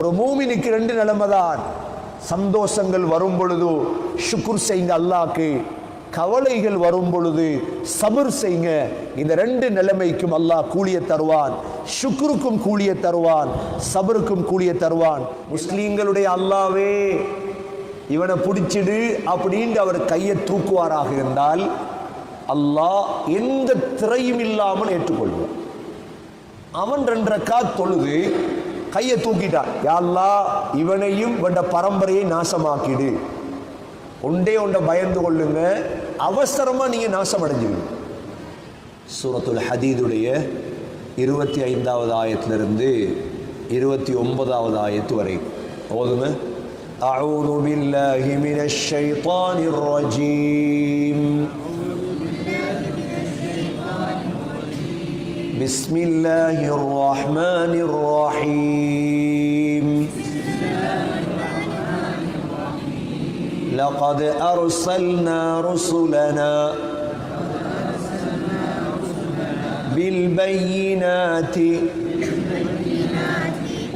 ஒரு மூமினுக்கு ரெண்டு நிலைமை தான். சந்தோஷங்கள் வரும் பொழுது ஷுக்ர் செய்யுங்க அல்லாஹ்க்கு, கவலைகள் வரும் பொழுது சபர் செய்யுங்க. இந்த ரெண்டு நிலைமைக்கும் அல்லாஹ் கூலிய தருவான். ஷுக்ருக்கும் கூலிய தருவான், சபருக்கும் கூலிய தருவான். முஸ்லீம்களுடைய அல்லாவே இவனை பிடிச்சிடு அப்படின்னு அவர் கையை தூக்குவாராக இருந்தால் அல்லாஹ் எந்த திரையும் இல்லாமல் ஏற்றுக்கொள்வான். அவன் 2 ரக்காத் தொழுது கையை தூக்கிட்டான், யா அல்லாஹ் இவனையும் இவன் பரம்பரையை நாசமாக்கிடு, ஒண்டே பயந்து கொள்ளுங்க, அவசரமா நீங்க நாசம் அடைஞ்சிருங்க. சூரத்துல் ஹதீதுடைய 25வது ஆயத்திலிருந்து 29வது ஆயத்து வரை ஓதுங்க. அஊது பில்லாஹி மினஷ் ஷைத்தானிர் ரஜீம். பிஸ்மில்லாஹிர் ரஹ்மானிர் ரஹீம். لقد أرسلنا رسلنا بالبينات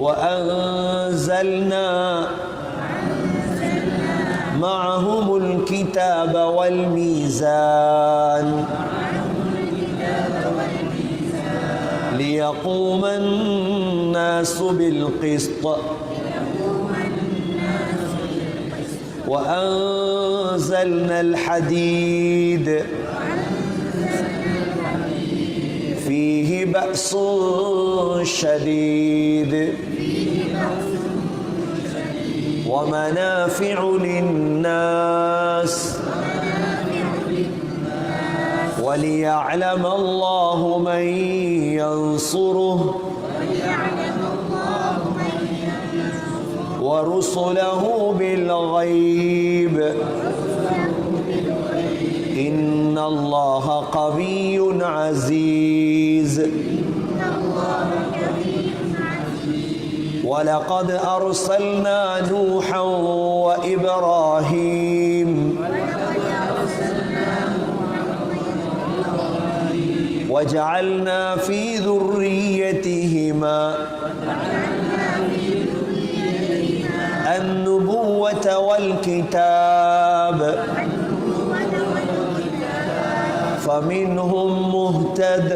وأنزلنا معهم الكتاب والميزان ليقوم الناس بالقسط وأنزلنا الحديد فيه بأس شديد ومنافع للناس وليعلم الله من ينصره ورسله بالغيب إن الله قوي عزيز. ولقد أرسلنا نوحا وإبراهيم وجعلنا في ذريتهما النبوة والكتاب فمنهم مهتد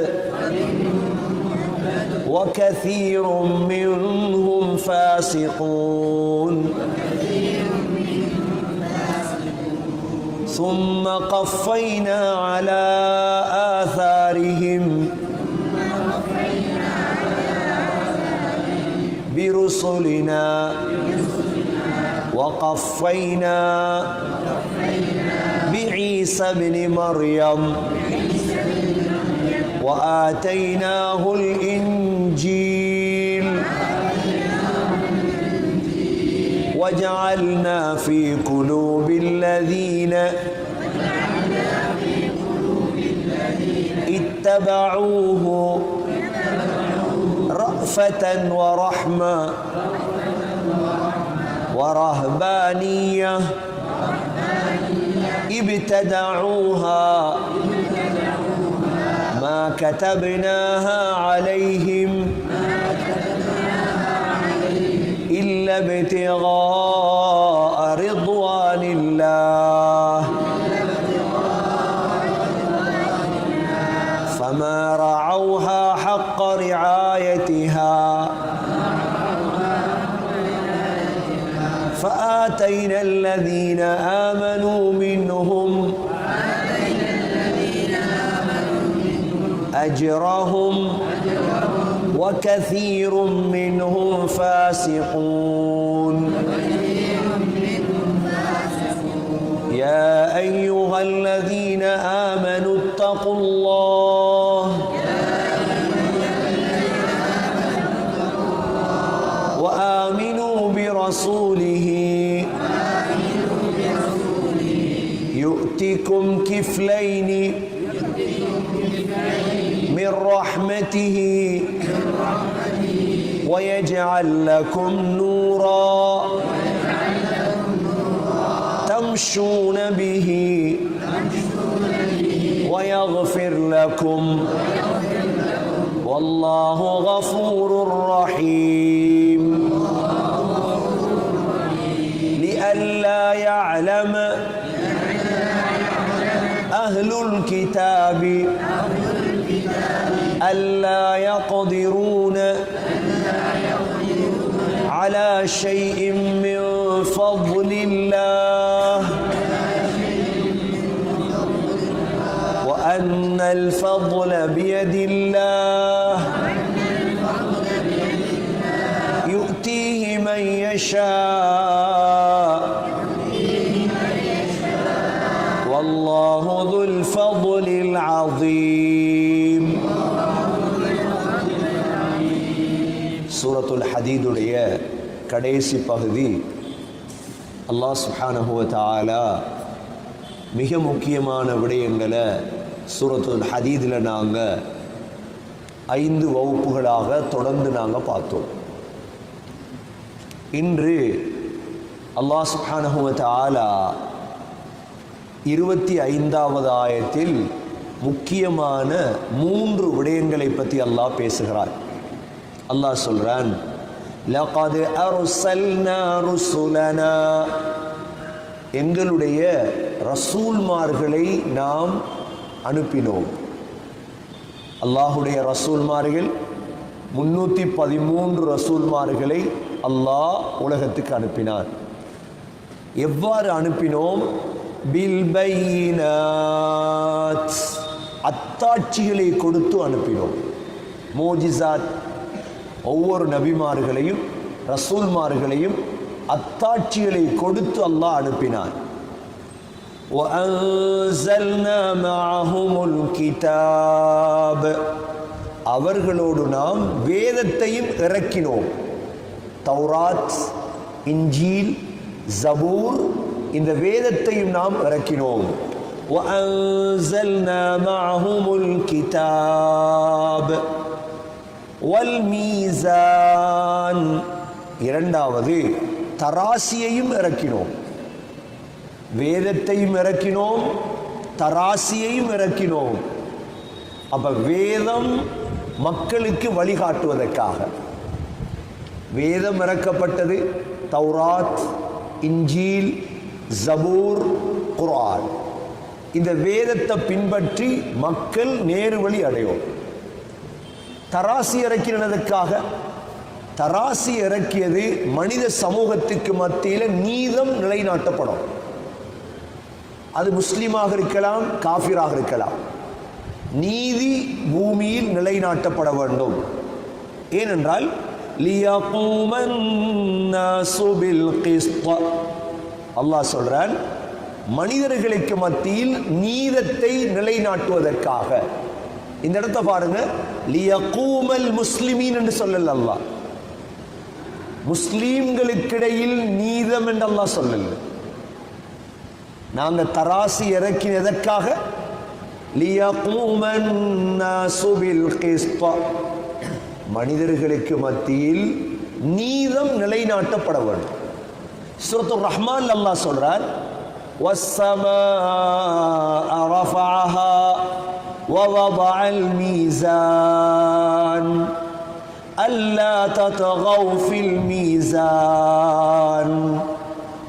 وكثير منهم فاسقون. ثم قفينا على آثارهم برسلنا وقفينا بعيسى ابن مريم وآتيناه الإنجيل وجعلنا في قلوب الذين اتبعوه رأفة ورحمة ورهبانية ابتدعوها ما كتبناها عليهم إلا ابتغاء رضوان الله فما رعوها حق رعايتها فآتينا الذين آمنوا منهم أجرهم وكثير منهم فاسقون. يا أيها الذين آمنوا اتقوا الله وآمنوا برسوله يؤتكم كفلين من رحمته ويجعل لكم نورا تمشون به ويغفر لكم والله غفور رحيم. يعلم أهل الكتاب ألا يقدرون على شيء من فضل الله وأن الفضل بيد الله يؤتيه من يشاء والله ذو الفضل العظيم. சூரத்துல் ஹதீதுடைய கடைசி பகுதி அல்லாஹ் சுப்ஹானஹு வ தஆலா மிக முக்கியமான விடயங்களை சூரத்துல் ஹதீதில் நாங்கள் 5 வகுப்புகளாக தொடர்ந்து நாங்கள் பார்த்தோம். இன்று அல்லாஹ் சுப்ஹானஹு வ தஆலா 25வது ஆயத்தில் முக்கியமான 3 விடயங்களை பற்றி அல்லாஹ் பேசுகிறார். அல்லாஹ் சொல்றான், லகத் அர்ஸல்னா ருசுலனா, எங்களுடைய ரசூல்மார்களை நாம் அனுப்பினோம். அல்லாஹுடைய ரசூல்மார்கள் 313 ரசூல்மார்களை அல்லாஹ் உலகத்துக்கு அனுப்பினார். எவ்வாறு அனுப்பினோம்? பில் பையினாத், அத்தாட்சிகளை கொடுத்து அனுப்பினோம். மோஜிசாத், ஒவ்வொரு நபிமார்களையும் ரசூல்மார்களையும் அத்தாட்சிகளை கொடுத்து அல்லாஹ் அனுப்பினார். وَأَنزَلْنَا مَعَهُمُ الْكِتَابَ, அவர்களோடு நாம் வேதத்தையும் இறக்கினோம். தௌராத், இன்ஜீல், ஜபூர், இந்த வேதத்தையும் நாம் இறக்கினோம். وَأَنزَلْنَا مَعَهُمُ الْكِتَابَ وَالْمِيزَانَ, இரண்டாவது தராசியையும் இறக்கினோம். வேதத்தையும் இறக்கினோம், தராசியையும் இறக்கினோம். அப்ப வேதம் மக்களுக்கு வழிகாட்டுவதற்காக வேதம் இறக்கப்பட்டது. தௌராத், இன்ஜீல், ஜபூர், குர்ஆன், இந்த வேதத்தை பின்பற்றி மக்கள் நேரு வழி அடையும். தராசி இறக்கினதுக்காக, தராசி இறக்கியது மனித சமூகத்துக்கு மத்தியில் நீதம் நிலைநாட்டப்படும். அது முஸ்லிமாக இருக்கலாம், காஃபிராக இருக்கலாம். நீதி பூமியில் நிலைநாட்டப்பட வேண்டும். ஏனென்றால் அல்லாஹ் சொல்றான், மனிதர்களுக்கு மத்தியில் நீதத்தை நிலைநாட்டுவதற்காக. இந்த இடத்தை பாருங்க, லியகூமல் முஸ்லிமீன் என்று சொல்லல அல்லாஹ். முஸ்லீம்களுக்கிடையில் நீதம் என்று அல்லாஹ் சொல்லல. நாங்க தராசி இறக்கினதற்காக, லியகூமன் நாசு பில் கிஸ்த, மனிதர்களுக்கு மத்தியில் நீதம் நிலைநாட்டப்பட வேண்டும். சூரத்துர் ரஹ்மான் அல்லாஹ் சொல்றார், வஸ்ஸமாஅ ரஃபஅஹா ووضع الميزان ألا تطغوا في الميزان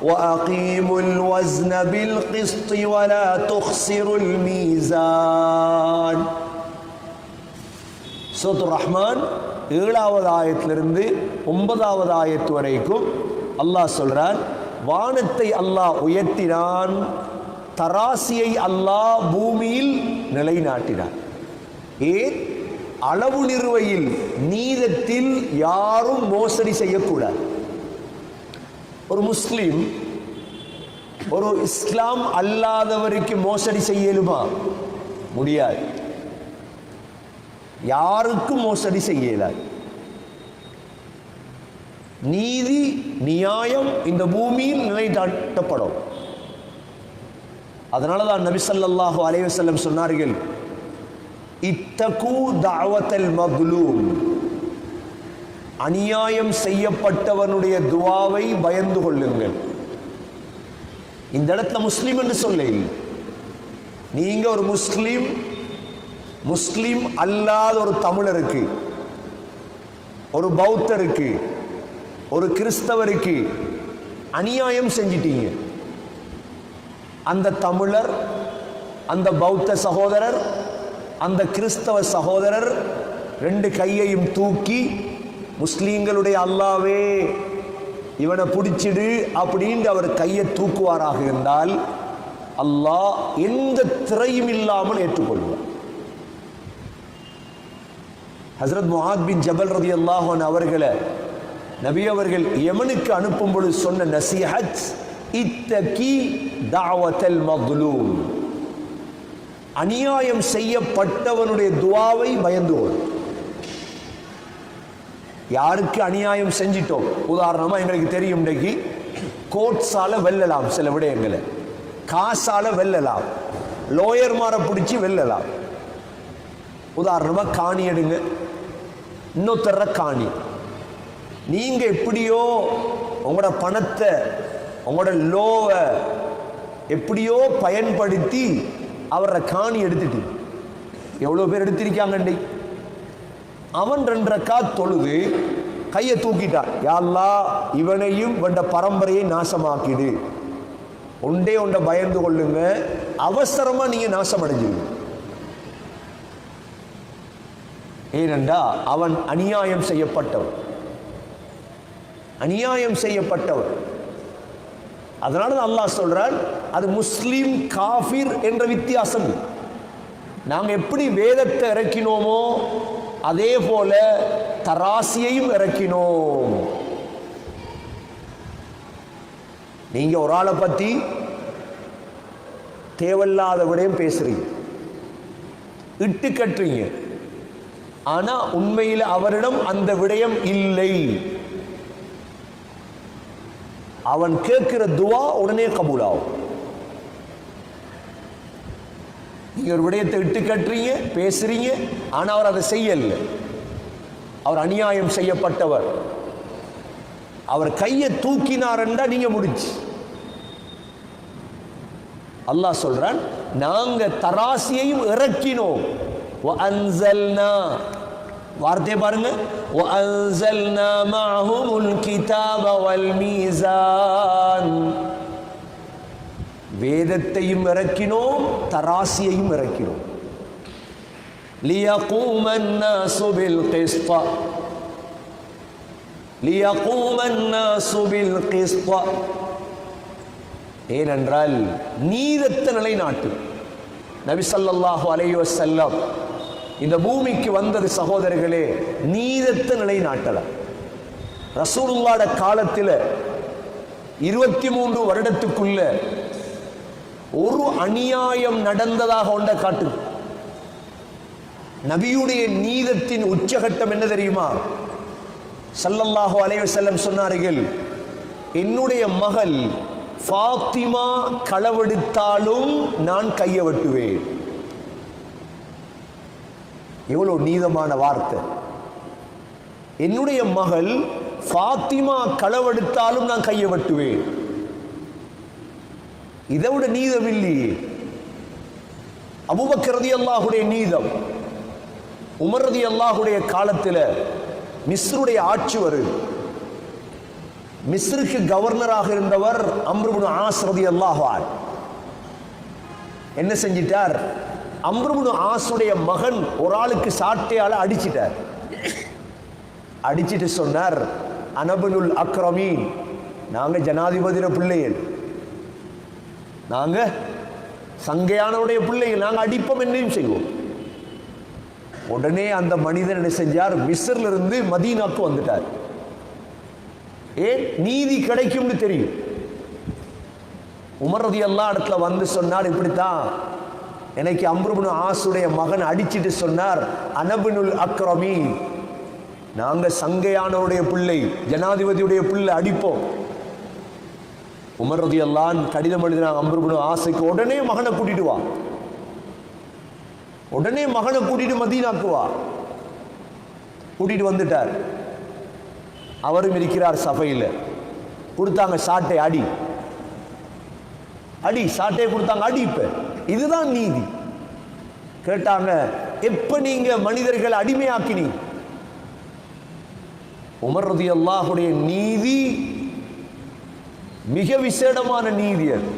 وأقيموا الوزن بالقسط ولا تخسروا الميزان. சூரத்துர் ரஹ்மான் 7வது ஆயத்திலிருந்து 9வது ஆயத்து வரைக்கும் அல்லாஹ் சொல்றான், வானத்தை அல்லாஹ் உயர்த்தினான், தராசியை அல்லாஹ் பூமியில் நிலைநாட்டினார். ஏன்? அளவு நிறுவையில், நீதத்தில் யாரும் மோசடி செய்யக்கூடாது. ஒரு முஸ்லிம் ஒரு இஸ்லாம் அல்லாதவருக்கு மோசடி செய்யலுமா? முடியாது. யாருக்கும் மோசடி செய்யலாது. நீதி நியாயம் இந்த பூமியில் நிலைநாட்டப்படும். அதனாலதான் நபி ஸல்லல்லாஹு அலைஹி வஸல்லம் சொன்னார்கள், இத்தகு தஅவத்தல் மக்லூம், அநியாயம் செய்யப்பட்டவனுடைய துஆவை பயந்து கொள்ளுங்கள். இந்த இடத்துல முஸ்லிம் என்று சொல்ல இல்லை. நீங்க ஒரு முஸ்லிம், முஸ்லிம் அல்லாத ஒரு தமிழருக்கு, ஒரு பௌத்தருக்கு, ஒரு கிறிஸ்தவருக்கு அநியாயம் செஞ்சிட்டீங்க, அந்த தமிழர், அந்த பௌத்த சகோதரர், அந்த கிறிஸ்தவ சகோதரர் ரெண்டு கையையும் தூக்கி முஸ்லீம்களுடைய அல்லாவே இவனை பிடிச்சிடு அப்படின்னு அவர் கையை தூக்குவாராக இருந்தால் அல்லாஹ் எந்த திரையும் இல்லாமல் ஏற்றுக்கொள்வார். ஹஸ்ரத் முஆத் பின் ஜபல் ரலியல்லாஹு அன்ஹு அவர்களை நபி அவர்கள் யமனுக்கு அனுப்பும் பொழுது சொன்ன நசீஹத், இத்தகி தஅவத்தல் மظ்லூம், அநியாயம் செய்யப்பட்டவனுடைய துஆவை பயந்து கொள். யாருக்கு அநியாயம் செஞ்சிட்டோம், உதாரணமா எங்களுக்கு தெரியும், இன்றைக்கு கோர்ட்ஸால வெல்லலாம், சில விடயங்களை காசால வெல்லலாம், லோயர்மாரை பிடிச்சி வெல்லலாம். உதாரணமா காணி எடுங்க, இன்னொருத்தர காணி, நீங்க எப்படியோ உங்களோட பணத்தை உங்களோட லோவை எப்படியோ பயன்படுத்தி அவரை காணி எடுத்துட்டு, எவ்வளவு பேர் எடுத்திருக்காங்க. அவன் 2 ரக்காத் தொழுது கையை தூக்கிட்டான், யா அல்லாஹ் இவனையும் இவன் பரம்பரையை நாசமாக்கிடு, ஒன்றே ஒன்றை பயந்து கொள்ளுங்க, அவசரமா நீங்க நாசம் அடைஞ்சிருங்க. ஏனென்றா அவன் அநியாயம் செய்யப்பட்டவன், அநியாயம் செய்யப்பட்டவன். அதனால அல்லாஹ் சொல்றான், அது முஸ்லிம் காஃபிர் என்ற வித்தியாசம். நாங்க எப்படி வேதத்தை இறக்கினோமோ அதே போல தராசியையும் இறக்கினோம். நீங்க ஒரு ஆளை பத்தி தேவையில்லாத விடயம் பேசுறீங்க, இட்டு கட்டுறீங்க, ஆனா உண்மையில் அவரிடம் அந்த விடயம் இல்லை. அவன் கேட்கிற துவா உடனே கபூலாகும். நீங்க ஒரு விடயத்தை இட்டு கட்டுறீங்க, பேசுறீங்க, ஆனா அவர் அதை செய்யல, அவர் அநியாயம் செய்யப்பட்டவர். அவர் கையை தூக்கினார் என்றா நீங்க முடிச்சு. அல்லாஹ் சொல்றான், நாங்க தராசியையும் இறக்கினோம். வார்த்தை பாருங்க, وَأَنزَلْنَا مَعَهُمُ الْكِتَابَ وَالْمِيزَانَ, வேதத்தையும் இறக்கினோம், தராசியையும் இறக்கினோம். لِيَقُومَ النَّاسُ بِالْقِسْطِ, لِيَقُومَ النَّاسُ بِالْقِسْطِ, ஏனென்றால் நீதத்தை நிலைநாட்டு. நபி ஸல்லல்லாஹு அலைஹி வஸல்லம் இந்த பூமிக்கு வந்தது சகோதரர்களே நீதத்தை நிலைநாட்டலாம். ரசூலுல்லாஹ்வுடைய காலத்தில் 23 வருடத்துக்குள்ள ஒரு அநியாயம் நடந்ததாக ஒன்றை காட்டு. நபியுடைய நீதத்தின் உச்சகட்டம் என்ன தெரியுமா? ஸல்லல்லாஹு அலைஹி வஸல்லம் சொன்னார்கள், என்னுடைய மகள் ஃபாத்திமா களவெடுத்தாலும் நான் கையை வெட்டுவேன். எவ்வளவு நீதமான வார்த்தை! என்னுடைய மகள் ஃபாத்திமா களவெடுத்தாலும் நான் கையை வெட்டுவேன். இதை விட நீதம் இல்லையே. அபூபக்கர் ரலியல்லாஹுடைய நீதம். உமர் ரலியல்லாஹுடைய காலத்தில் மிஸ்ருடைய ஆட்சி வருது. மிஸ்ருக்கு கவர்னராக இருந்தவர் அம்ர் இப்னு ஆஸ் ரலியல்லாஹு அன்ஹு என்ன செஞ்சிட்டார்? அம்ர் இப்னு ஆஸுடைய மகன் ஒரு ஆளுக்கு சாட்டையால அடிச்சிட்டார். அடிச்சிட்டு சொன்னார், அனபனுல் அக்ரமீன், நாங்க ஜனாதிபதியோட பிள்ளைகள், நாங்க சங்கையானவுடைய பிள்ளைகள், நாங்க அடிப்போம் என்னையும் செய்வோம். உடனே அந்த மனிதன் என்ன செஞ்சார்? மிஸ்ர்ல இருந்து மதீனாக்கு வந்துட்டார். ஏன்? நீதி கிடைக்கும்னு தெரியும். உமர் ரலியல்லாஹு இடத்துல வந்து சொன்னார், இப்படித்தான் எனக்கு அம்ர் இப்னு ஆஸுடைய மகன் அடிச்சிட்டு சொன்னார், அனபனுல் அக்ரமீன், நாங்க சங்கையானவருடைய பிள்ளை, ஜனாதிபதியுடைய பிள்ளை, அடிப்போம். உமர் ரலியல்லாஹு கடிதம் எழுதினாங்க அம்ர் இப்னு ஆஸுக்கு, உடனே மகனை கூட்டிட்டு வா, உடனே மகனை கூட்டிட்டு மதீனாக்கு வா. கூட்டிட்டு வந்துட்டார். அவரும் இருக்கிறார் சபையில். கொடுத்தாங்க சாட்டை, அடி அடி, சாட்டையை கொடுத்தாங்க, அடி. இப்ப இதுதான் நீதி. கேட்டாங்க, எப்ப நீங்க மனிதர்களை அடிமையாக்கினீங்க? உமர் ரலியல்லாஹுடைய நீதி மிக விசேடமான நீதி அது.